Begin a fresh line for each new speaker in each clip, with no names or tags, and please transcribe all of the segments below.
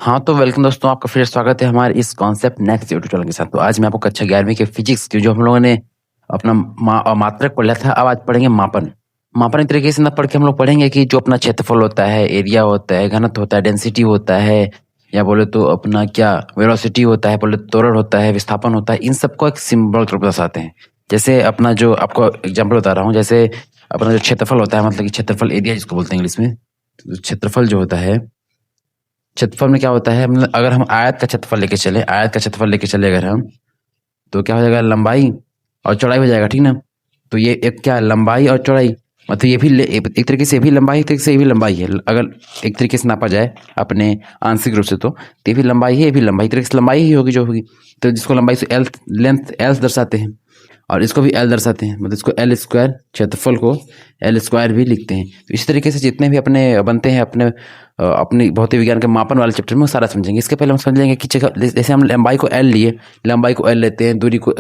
हाँ, तो वेलकम दोस्तों, आपका फिर स्वागत है हमारे इस कॉन्सेप्ट नेक्स्ट ट्यूटोरियल के साथ। तो आज मैं आपको कक्षा 11वीं के फिजिक्स की जो हम लोगों ने अपना मात्रक पढ़ा था, अब आज पढ़ेंगे मापन। मापन एक तरीके से ना पढ़ के हम लोग पढ़ेंगे कि जो अपना क्षेत्रफल होता है, एरिया होता है, घनत्व होता है, डेंसिटी होता है, या बोले तो अपना क्या वेलोसिटी होता है, बोले तो त्वरण होता है, विस्थापन होता है, इन सबको एक सिंबल के रूप में दर्शाते हैं। जैसे अपना जो आपको एग्जाम्पल बता रहा हूँ, जैसे अपना जो क्षेत्रफल होता है, मतलब कि क्षेत्रफल एरिया जिसको बोलते हैं इंग्लिश में, तो क्षेत्रफल जो होता है, क्षेत्रफल में क्या होता है, मतलब अगर हम आयत का क्षेत्रफल लेके चले, आयत का क्षेत्रफल लेके चले अगर हम, तो क्या हो जाएगा, लंबाई और चौड़ाई हो जाएगा, ठीक ना। तो ये एक क्या लंबाई और चौड़ाई, मतलब ये भी एक तरीके से ये भी लंबाई, एक तरीके से ये भी लंबाई है। अगर एक तरीके से नापा जाए अपने आंशिक रूप से, तो ये भी लंबाई है, ये भी लंबाई, एक तरीके से लंबाई ही होगी जो होगी। तो जिसको लंबाई से एल, लेंथ एल दर्शाते हैं, और इसको भी एल दर्शाते हैं, मतलब इसको एल स्क्वायर, क्षेत्रफल को एल स्क्वायर भी लिखते हैं। तो इस तरीके से जितने भी अपने बनते हैं अपने भौतिक विज्ञान के मापन वाले चैप्टर में वो सारा समझेंगे। इसके पहले हम समझ लेंगे कि जैसे हम लंबाई को एल लिए, लंबाई को एल लेते हैं, दूरी को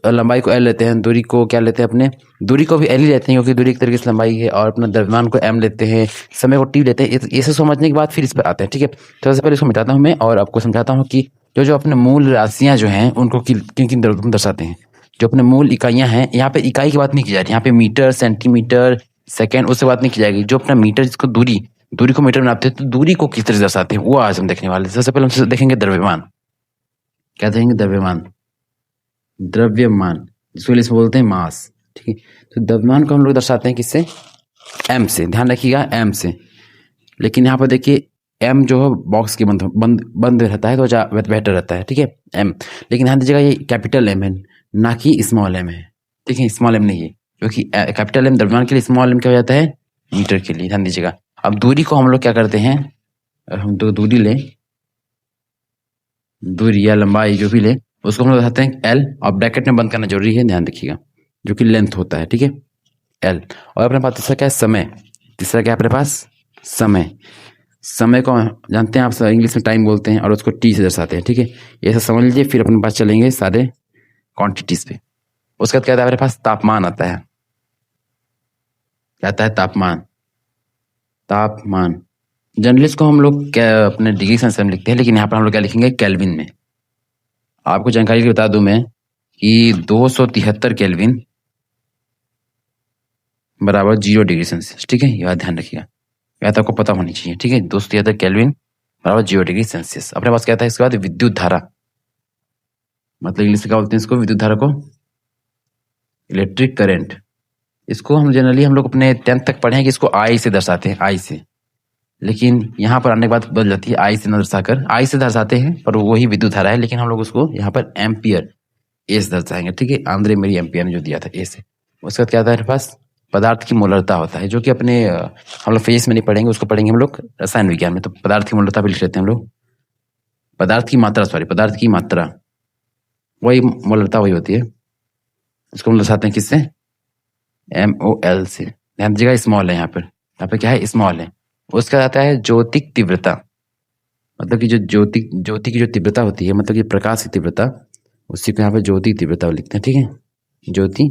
लंबाई को एल लेते हैं, दूरी को क्या लेते हैं, अपने दूरी को भी एल ही लेते हैं क्योंकि दूरी एक तरीके से लंबाई है, और अपना द्रव्यमान को एम लेते हैं, समय को टी लेते हैं। ये सब समझने के बाद फिर इस पर आते हैं, ठीक है। तो सबसे पहले इसको मिटाता हूँ मैं और आपको समझाता हूँ कि जो जो अपने मूल राशियां जो हैं उनको किन किन रूप में दर्शाते हैं। जो अपने मूल इकाइयां हैं, यहाँ पे इकाई की बात नहीं की जा रही, यहाँ पे मीटर, सेंटीमीटर, सेकंड, उससे बात नहीं की जाएगी। जो अपना मीटर, जिसको दूरी दूरी को मीटर में नापते हैं, तो दूरी को किस तरह से दर्शाते हैं वो आज हम देखने वाले हैं। सबसे पहले हम देखेंगे द्रव्यमान। क्या देखेंगे? द्रव्यमान। द्रव्यमान जिसको इंग्लिश में बोलते हैं मास, ठीक है। तो द्रव्यमान को हम लोग दर्शाते हैं किससे? एम से। ध्यान रखिएगा, एम से। लेकिन यहाँ पर देखिए एम जो है बॉक्स के बंद बंद बंद रहता है तो बेटर रहता है, ठीक है, एम। लेकिन ध्यान दीजिएगा ये कैपिटल एम है, ना कि स्मॉल एम है, ठीक है। स्मॉल एम नहीं है, क्योंकि कैपिटल एम द्रव्यमान के लिए, स्मॉल एम क्या हो जाता है? मीटर के लिए। ध्यान दीजिएगा। अब दूरी को हम लोग क्या करते हैं, हम तो दूरी लें, दूरी या लंबाई जो भी ले, उसको हम लोग बताते हैं एल, और ब्रैकेट में बंद करना जरूरी है, ध्यान रखिएगा, जो कि लेंथ होता है, ठीक है, एल। और अपने पास तीसरा क्या है? समय। तीसरा क्या है अपने पास? समय। समय को जानते हैं आप, इंग्लिश में टाइम बोलते हैं, और उसको टी से दर्शाते हैं, ठीक है। ये सब समझ लीजिए, फिर अपने पास चलेंगे सारे क्वांटिटीज पे। उसके बाद क्या आता है अपने पास? तापमान आता है। क्या आता है? तापमान। तापमान जनरली इसको हम लोग क्या अपने डिग्री सेल्सियस में लिखते हैं, लेकिन यहाँ पर हम लोग क्या लिखेंगे? केल्विन में। आपको जानकारी के बता दूं मैं कि 273 केल्विन बराबर 0 डिग्री सेल्सियस, ठीक है। ये बात ध्यान रखिएगा, यह तो आपको पता होनी चाहिए, ठीक है। 273 केल्विन बराबर 0 डिग्री सेल्सियस। अपने पास क्या था इसके बाद? विद्युत धारा, मतलब इंग्लिश में क्या बोलते हैं इसको? विद्युत धारा को इलेक्ट्रिक करंट। इसको हम जनरली हम लोग अपने 10th तक पढ़े हैं कि इसको आई से दर्शाते हैं, आई से। लेकिन यहाँ पर आने के बाद बदल जाती है, आई से न दर्शाकर, आई से दर्शाते हैं पर वही विद्युत धारा है, लेकिन हम लोग उसको यहाँ पर एम्पियर, ए से दर्शाएंगे, ठीक है। आंद्रे मेरी एम्पियर ने जो दिया था, ए से। उसके बाद क्या आता है हमारे पास? पदार्थ की मोलरता होता है, जो कि अपने हम लोग फिजिक्स में नहीं पढ़ेंगे, उसको पढ़ेंगे हम लोग रसायन विज्ञान में। तो पदार्थ की मोलरता भी लिख लेते हैं हम लोग, पदार्थ की मात्रा, सॉरी, पदार्थ की मात्रा, वही मोलरता वही होती है। इसको हम दर्शाते हैं किससे? MOL से। ध्यान दीजिएगा, स्मॉल है यहाँ पे क्या है? स्मॉल है। उसका आता है ज्योतिक तीव्रता, मतलब कि जो ज्योति की जो तीव्रता होती है, मतलब कि प्रकाश की तीव्रता, उसी को यहाँ पे ज्योति तीव्रता लिखते हैं, ठीक है। ज्योति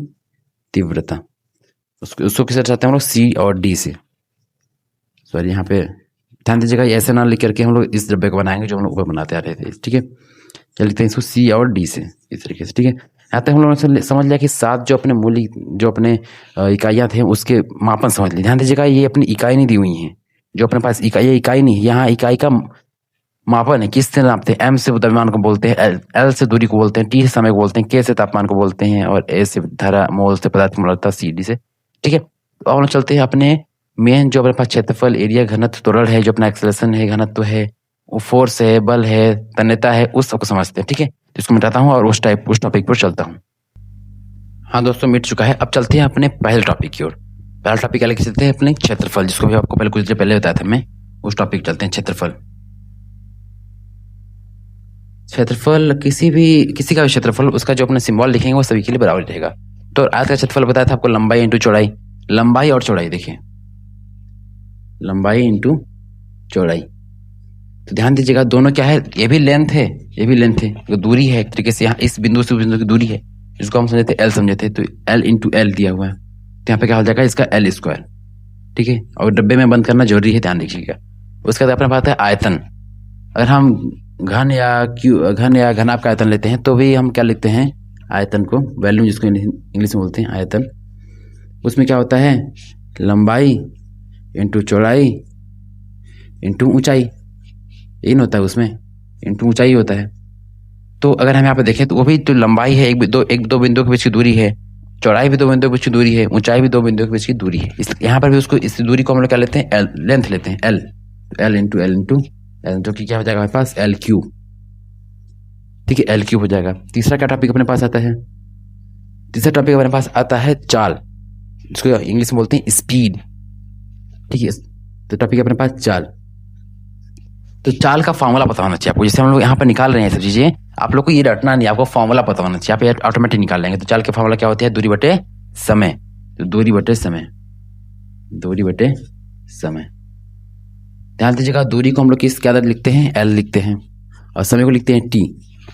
तीव्रता, उसको किससे दर्शाते हैं हम लोग? C और D से। सॉरी, यहाँ पे ध्यान दीजिएगा, ऐसे ना लिख करके हम लोग इस द्रव्य को बनाएंगे जो हम लोग ऊपर बनाते आ रहे थे, ठीक है। क्या लिखते हैं इसको? C और D से, इस तरीके से, ठीक है। यहाँ तक हम लोगों ने समझ लिया कि 7 जो अपने मूल, जो अपने इकाइयाँ थे उसके मापन समझ लिए। ध्यान दीजिएगा, ये अपनी इकाई नहीं दी हुई है, जो अपने पास इकाई नहीं है, यहाँ इकाई का मापन है। किस से नापते हैं? M से द्रव्यमान को बोलते हैं, L से दूरी को बोलते हैं, T से समय को बोलते हैं, K से तापमान को बोलते हैं, और A से धारा, मोल से पदार्थ की मोलरता, CD से, ठीक है। तो अब हम चलते हैं अपने मेन जो अपने पास क्षेत्रफल, एरिया, घनत्व, त्वरण है, जो अपना एक्सेलरेशन है, घनत्व है, वो फोर्स है, बल है, तन्यता है, उस सबको समझते हैं, ठीक है। इसको मिटाता हूँ और उस टॉपिक पर चलता हूँ। हाँ दोस्तों, मिट चुका है। अब चलते हैं अपने पहले टॉपिक की ओर। पहला टॉपिक क्या लेके चलते हैं? अपने क्षेत्रफल, जिसको भी आपको पहले कुछ देर पहले बताया था मैं, उस टॉपिक चलते हैं, क्षेत्रफल। क्षेत्रफल किसी का भी क्षेत्रफल, उसका जो अपना सिंबल लिखेंगे वो सभी के लिए बराबर रहेगा। तो आज का क्षेत्रफल बताया था आपको, लंबाई इंटू चौड़ाई, लंबाई और चौड़ाई, देखिए लंबाई इंटू चौड़ाई। तो ध्यान दीजिएगा, दोनों क्या है? ये भी लेंथ है, ये भी लेंथ है, तो दूरी है एक तरीके से, यहाँ इस बिंदु से उस बिंदु की दूरी है, जिसको हम समझे थे L समझे थे, तो L इंटू L दिया हुआ है, तो यहाँ पे क्या हो जाएगा इसका? L स्क्वायर, ठीक है। और डब्बे में बंद करना जरूरी है, ध्यान रखिएगा। उसके बाद अपने बात है आयतन। अगर हम घन या घनाभ का आयतन लेते हैं तो भी हम क्या लिखते हैं, आयतन को, वॉल्यूम जिसको इंग्लिश में बोलते हैं आयतन। उसमें क्या होता है, लंबाई इंटू चौड़ाई इंटू ऊंचाई, यही होता है उसमें, इंटू ऊंचाई होता है। तो अगर हम यहाँ पे देखें तो वो भी तो लंबाई है, एक दो बिंदुओं के बीच की दूरी है, चौड़ाई भी दो बिंदुओं के बीच की दूरी है, ऊंचाई भी दो बिंदुओं के बीच की दूरी है। यहाँ पर भी उसको, इस दूरी को हम लोग क्या लेते हैं, एल, लेंथ लेते हैं, L, L into L into L, जो कि क्या हो जाएगा हमारे पास एल क्यूब। ठीक है, एल क्यूब हो जाएगा। तीसरा क्या टॉपिक अपने पास आता है, तीसरा टॉपिक अपने पास आता है चाल, जिसको इंग्लिश में बोलते हैं स्पीड। ठीक है, तो टॉपिक अपने पास चाल। तो चाल का फॉर्मूला पता होना चाहिए आपको, जैसे हम लोग यहाँ पर निकाल रहे हैं सब चीजें, आप लोग को ये रटना नहीं, आपको फॉर्मूला पता होना चाहिए, आप ऑटोमेटिक निकाल लेंगे। तो चाल के फॉर्मूला क्या होती है, दूरी बटे समय। तो दूरी बटे समय, दूरी बटे समय। ध्यान दीजिएगा, दूरी को हम लोग किस क्या लिखते हैं, एल लिखते हैं, और समय को लिखते हैं टी।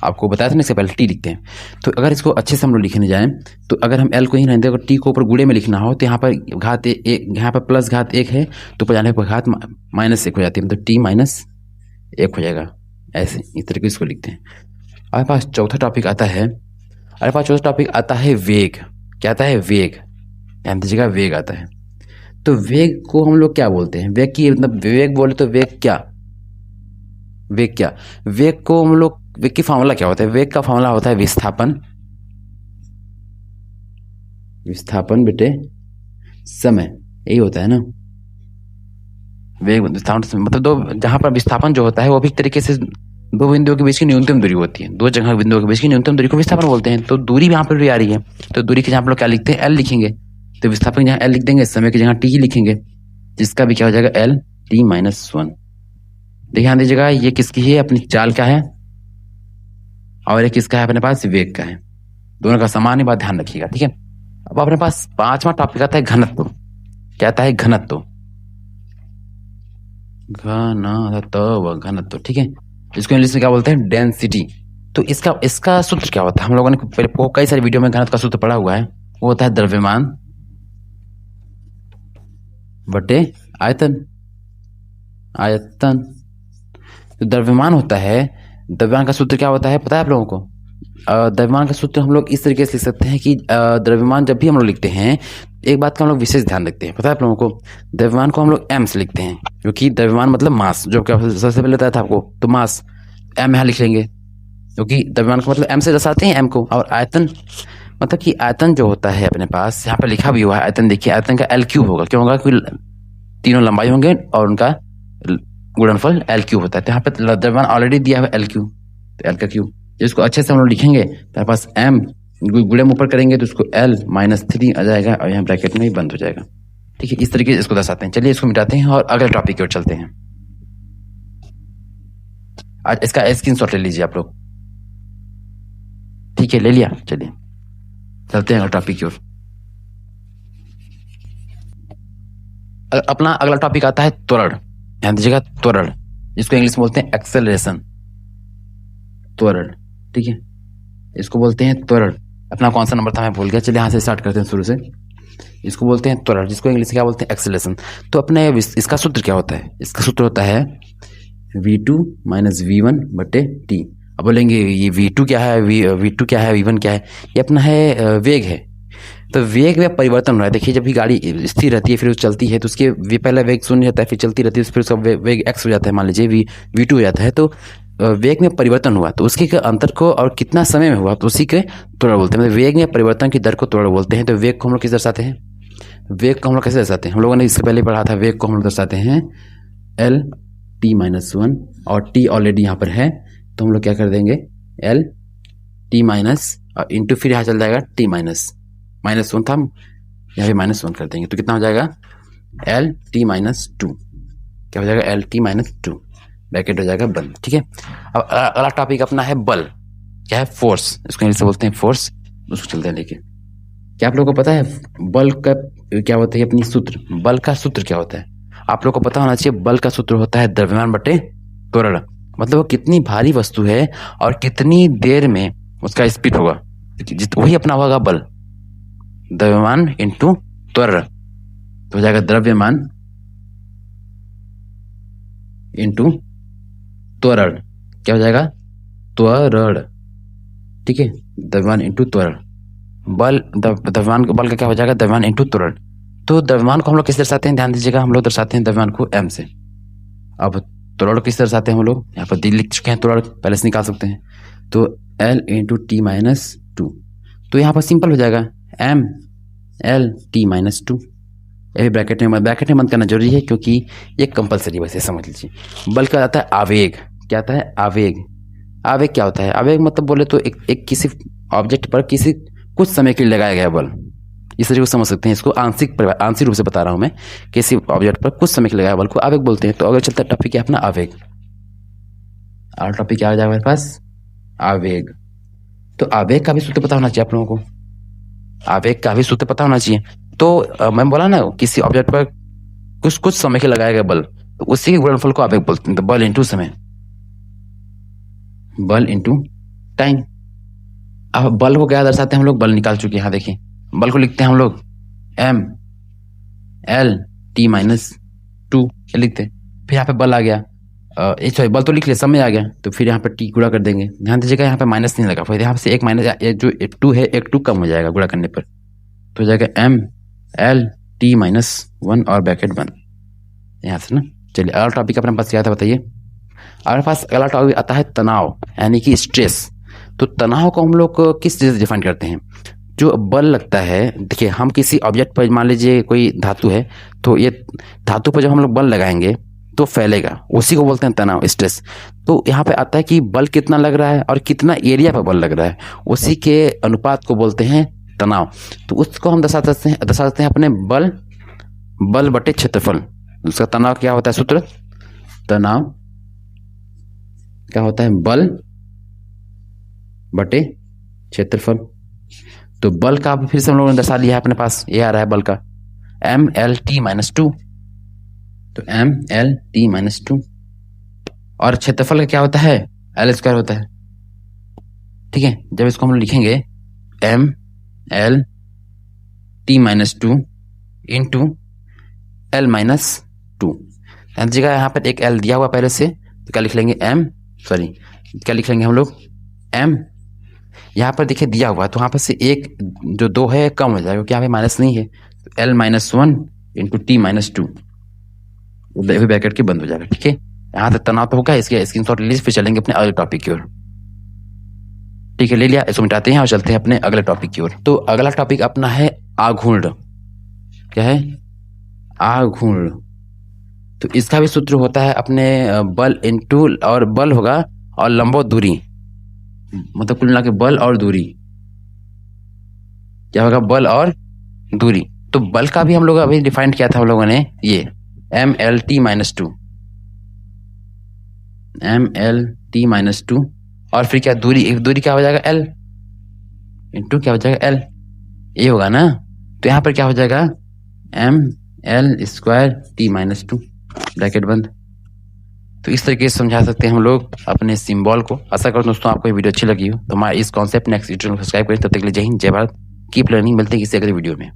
आपको बताया था ना इससे पहले, टी लिखते हैं। तो अगर इसको अच्छे से हम लोग लिखने जाएं, तो अगर हम एल को ही रहने दें, अगर टी को ऊपर गुणे में लिखना हो तो यहाँ पर घात एक, यहाँ पर प्लस घात एक है, तो ऊपर जाने पर घात माइनस एक हो जाती है, मतलब टी माइनस एक हो जाएगा। ऐसे इस तरीके से इसको लिखते हैं। हमारे पास चौथा टॉपिक आता है, हमारे पास चौथा टॉपिक आता है वेग। क्या आता है, वेग। ध्यान दीजिएगा, वेग आता है। तो वेग को हम लोग क्या बोलते हैं, वेग की मतलब वेग बोले तो वेग क्या, वेग क्या, वेग को हम लोग, वेग की फॉर्मूला क्या होता है, वेग का फॉर्मूला होता है विस्थापन, विस्थापन बेटे समय, यही होता है ना। वेग विस्थापन मतलब दो, जहां पर विस्थापन जो होता है वो भी एक तरीके से दो बिंदुओं के बीच की न्यूनतम दूरी होती है, दो जगह बिंदुओं के बीच की न्यूनतम दूरी को विस्थापन बोलते हैं। तो दूरी यहाँ पर भी आ रही है, तो दूरी की जगह हम लोग क्या लिखते हैं, एल लिखेंगे। तो विस्थापन की जगह एल लिख देंगे, समय की जगह टी ही लिखेंगे, जिसका भी क्या हो जाएगा, एल टी माइनस वन। ध्यान दीजिएगा, ये किसकी है, अपनी चाल का है, और ये किसका है, अपने पास वेग का है। दोनों का समान ही बात ध्यान रखिएगा, ठीक है। अब अपने पास पांचवा टॉपिक आता है घनत्व। क्या आता है, घनत्व, घनत्व, घनत्व, ठीक है। इसको इंग्लिश में क्या बोलते हैं, डेंसिटी। तो इसका इसका सूत्र क्या होता है, हम लोगों ने पहले कई सारे वीडियो में घनत्व का सूत्र पढ़ा हुआ है। वो होता है द्रव्यमान बटे आयतन, आयतन। तो द्रव्यमान होता है, द्रव्यमान का सूत्र क्या होता है पता है आप लोगों को, द्रव्यमान का सूत्र हम लोग इस तरीके से लिख सकते हैं कि द्रव्यमान जब भी हम लोग लिखते हैं, एक बात का हम लोग विशेष ध्यान रखते हैं, पता है आप लोगों को, द्रव्यमान को हम लोग एम से लिखते हैं, क्योंकि द्रव्यमान मतलब मास, जो क्या सबसे पहले बताया था आपको, तो मास एम यहाँ लिख लेंगे, क्योंकि द्रव्यमान का मतलब एम से दर्शाते हैं एम को। और आयतन मतलब कि आयतन जो होता है अपने पास यहाँ पर लिखा भी हुआ है आयतन, देखिए आयतन का एल क्यूब होगा, क्यों होगा, क्योंकि तीनों लंबाई होंगे और उनका गुणनफल एल क्यूब होता है। तो यहाँ पे द्रव्यमान ऑलरेडी दिया हुआ है एल क्यूब, तो एल का क्यूब, इसको अच्छे से हम लोग लिखेंगे, तो पास एम गुणे में ऊपर करेंगे तो उसको एल माइनस थ्री आ जाएगा, और यहाँ ब्रैकेट में ही बंद हो जाएगा। ठीक है, इस तरीके से इसको दर्शाते हैं। चलिए इसको मिटाते हैं और अगले टॉपिक की ओर चलते हैं। आज इसका स्क्रीनशॉट ले लीजिए आप लोग, ठीक है, ले लिया। चलिए चलते हैं अगले टॉपिक की ओर। अपना अगला टॉपिक आता है त्वरण। ध्यान दीजिएगा, त्वरण, जिसको इंग्लिश में बोलते हैं एक्सेलरेशन, त्वरण, ठीक है, इसको बोलते हैं त्वरण। अपना कौन सा नंबर था मैं भूल गया, चलिए यहाँ से स्टार्ट करते हैं शुरू से। इसको बोलते हैं त्वरण, जिसको इंग्लिश में क्या बोलते हैं, एक्सेलरेशन। तो अपने इसका सूत्र क्या होता है, इसका सूत्र होता है v2 माइनस वी1 बटे टी। अब बोलेंगे ये v2 क्या है, v2 क्या है, v1 क्या है, ये अपना है वेग है। तो वेग में परिवर्तन हो रहा है, देखिए जब भी गाड़ी स्थिर रहती है फिर चलती है तो उसके पहला वेग शून्य रहता है, फिर चलती रहती है, फिर उसका वेग एक्स हो जाता है, मान लीजिए v2 हो जाता है। तो वेग में परिवर्तन हुआ, तो उसके अंतर को और कितना समय में हुआ, तो उसी के त्वरण बोलते हैं। मतलब वेग में परिवर्तन की दर को त्वरण बोलते हैं। तो वेग को हम लोग किस दर्शाते हैं, वेग को हम लोग कैसे दर्शाते हैं, हम लोगों ने इससे पहले पढ़ा था, वेग को हम लोग दर्शाते हैं एल टी माइनस वन, और टी ऑलरेडी यहाँ पर है, तो हम लोग क्या कर देंगे, एल टी माइनस इंटू, फिर यहाँ चल जाएगा टी माइनस वन था, यहाँ पे माइनस वन कर देंगे, तो कितना हो जाएगा, एल टी माइनस टू। क्या हो जाएगा, L T minus two, bracket हो जाएगा बंद। ठीक है, अब अगला टॉपिक अपना है बल। क्या है, फोर्स, इसको इंग्लिश में बोलते हैं फोर्स। उसको चलते हैं लेके। क्या आप लोगों को पता है बल का क्या होता है, अपनी सूत्र, बल का सूत्र क्या होता है, आप लोगों को पता होना चाहिए। बल का सूत्र होता है द्रव्यमान बटे त्वरण, मतलब वो कितनी भारी वस्तु है और कितनी देर में उसका स्पीड होगा, वही अपना होगा बल। द्रव्यमान इंटू त्वरण, तो हो जाएगा द्रव्यमान इंटू त्वरण, क्या हो जाएगा, त्वरण, ठीक है, द्रव्यमान इंटू त्वरण, बल द्रव्यमान बल का क्या हो जाएगा, द्रव्यमान इंटू त्वरण। तो द्रव्यमान को हम लोग किस दर्शाते हैं, ध्यान दीजिएगा, हम लोग दर्शाते हैं द्रव्यमान को m से। अब त्वरण किस दर्शाते हैं हम लोग, यहाँ पर लिख चुके हैं, त्वरण पहले से निकाल सकते हैं, तो L into T minus two. तो यहाँ पर सिंपल हो जाएगा m L t minus two, ये भी ब्रैकेट में बंद करना जरूरी है क्योंकि ये कंपलसरी, वैसे समझ लीजिए। बल का आता है आवेग, क्या आता है, आवेग। आवेग क्या होता है, आवेग मतलब बोले तो एक किसी ऑब्जेक्ट पर किसी कुछ समय के लिए लगाया गया बल, इस तरीके से समझ सकते हैं इसको। आंशिक रूप से बता रहा हूं मैं, किसी ऑब्जेक्ट पर कुछ समय के लिए लगाया बल को आवेग बोलते हैं। तो अगर चलता टॉपिक है अपना आवेग, और टॉपिक क्या आ जाएगा मेरे पास, आवेग। तो आवेग का भी सूत्र पता होना चाहिए आप लोगों को, आवेग का भी सूत्र पता होना चाहिए। तो मैं बोला ना, किसी ऑब्जेक्ट पर कुछ समय के लगाया गया बल, तो उसी के गुणनफल को आवेग बोलते हैं। तो बल इंटू समय, बल इंटू टाइम। अब बल को क्या दर्शाते हैं हम लोग, बल निकाल चुके हैं, यहाँ देखिए बल को लिखते हैं हम लोग m L t minus two लिखते हैं। फिर यहाँ पे बल आ गया, सॉरी बल तो लिख लिया, समय आ गया, तो फिर यहाँ पे t गुणा कर देंगे। ध्यान दीजिएगा यहाँ पे माइनस नहीं लगा, फिर यहाँ से एक माइनस, जो टू है एक टू कम हो जाएगा गुणा करने पर, तो हो जाएगा m L t minus one और ब्रैकेट बंद यहाँ से ना। चलिए अगला टॉपिक अपने पास क्या था बताइए। हमारे पास अगला टॉपिक आता है तनाव, यानी कि स्ट्रेस। तो तनाव को हम लोग किस चीज़ से डिफाइन करते हैं, जो बल लगता है। देखिए हम किसी ऑब्जेक्ट पर, मान लीजिए कोई धातु है, तो ये धातु पर जब हम लोग बल लगाएंगे तो फैलेगा, उसी को बोलते हैं तनाव, स्ट्रेस। तो यहाँ पे आता है कि बल कितना लग रहा है और कितना एरिया पर बल लग रहा है, उसी के अनुपात को बोलते हैं तनाव। तो उसको हम दर्शा सकते हैं अपने बल बटे क्षेत्रफल। उसका तनाव क्या होता है, सूत्र, तनाव क्या होता है, बल बटे क्षेत्रफल। तो बल का फिर से हम लोगों ने दर्शा लिया है अपने पास, ये आ रहा है बल का m L t minus two, तो m L t minus two. और क्षेत्रफल का क्या होता है, L स्क्वायर होता है, ठीक है। जब इसको हम लोग लिखेंगे m L t minus two into L minus two, जगह यहाँ पर एक L दिया हुआ पहले से, तो क्या लिख लेंगे क्या लिख लेंगे हम लोग m, यहाँ पर देखिए दिया हुआ, तो यहाँ पर से एक जो दो है कम हो जाएगा क्योंकि यहाँ पे माइनस नहीं है, तो L minus one into T minus two, bracket के बंद हो जाएगा, ठीक है। यहाँ तक तनाव तो होगा, इसके स्क्रीनशॉट ले लीजिए, फिर चलेंगे अपने अगले टॉपिक की ओर, ठीक है। ले लिया, इसको मिटाते हैं और चलते हैं अपने अगले टॉपिक की ओर। तो अगला टॉपिक अपना है आघूर्ण, क्या है, आघूर्ण। तो इसका भी सूत्र होता है अपने बल इंटू, और बल होगा और लंबवत दूरी, मतलब कुल मिला के बल और दूरी, क्या होगा, बल और दूरी। तो बल का भी हम लोग अभी डिफाइन किया था हम लोगों ने, ये m L t minus two, m L t minus two, और फिर क्या, दूरी क्या हो जाएगा, L इंटू क्या हो जाएगा, L, ये होगा ना। तो यहाँ पर क्या हो जाएगा, m L square t minus two, bracket बंद। तो इस तरीके से समझा सकते हैं हम लोग अपने सिंबल को। आशा करो दोस्तों आपको ये वीडियो अच्छी लगी हो, तो हमारे इस कॉन्सेप्ट नेक्स्ट वीडियो को सब्सक्राइब करें। तब तक के लिए जय हिंद, जय भारत, कीप लर्निंग। मिलते हैं किसी अगले वीडियो में।